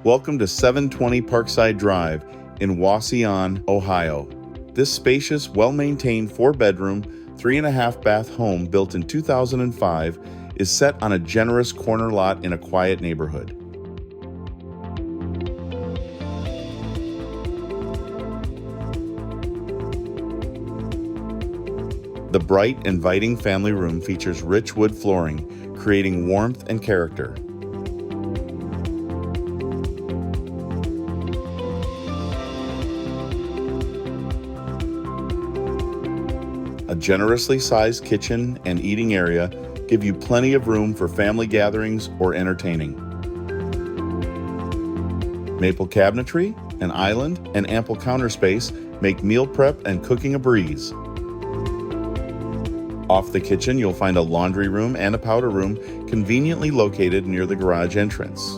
Welcome to 720 Parkside Drive in Wauseon, Ohio. This spacious, well-maintained 4-bedroom, 3.5-bath home built in 2005 is set on a generous corner lot in a quiet neighborhood. The bright, inviting family room features rich wood flooring, creating warmth and character. A generously sized kitchen and eating area give you plenty of room for family gatherings or entertaining. Maple cabinetry, an island, and ample counter space make meal prep and cooking a breeze. Off the kitchen, you'll find a laundry room and a powder room conveniently located near the garage entrance.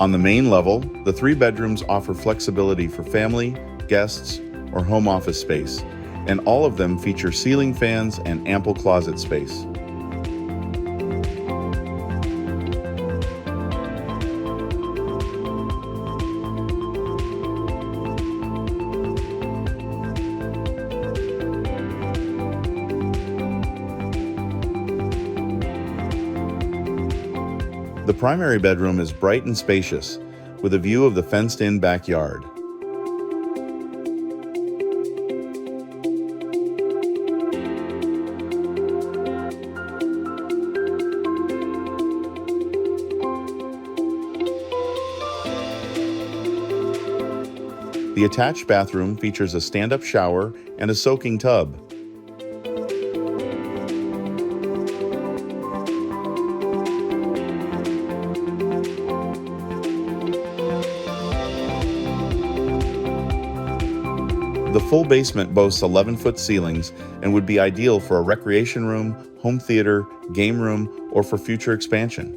On the main level, the 3 bedrooms offer flexibility for family, guests, or home office space, and all of them feature ceiling fans and ample closet space. The primary bedroom is bright and spacious, with a view of the fenced-in backyard. The attached bathroom features a stand-up shower and a soaking tub. The full basement boasts 11-foot ceilings and would be ideal for a recreation room, home theater, game room, or for future expansion.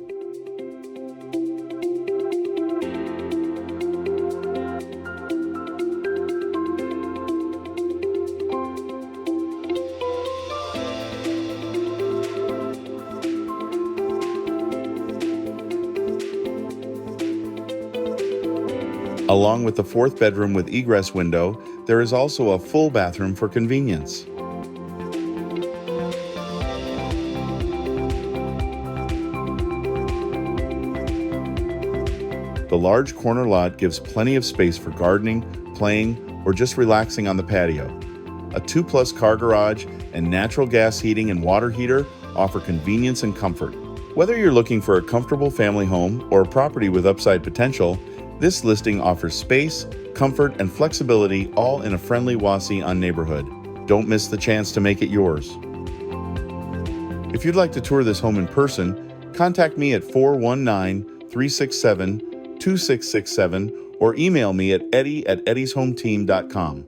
Along with the 4th bedroom with egress window, there is also a full bathroom for convenience. The large corner lot gives plenty of space for gardening, playing, or just relaxing on the patio. A 2+ car garage and natural gas heating and water heater offer convenience and comfort. Whether you're looking for a comfortable family home or a property with upside potential, this listing offers space, comfort, and flexibility all in a friendly Wauseon neighborhood. Don't miss the chance to make it yours. If you'd like to tour this home in person, contact me at 419-367-2667 or email me at eddie@eddieshometeam.com.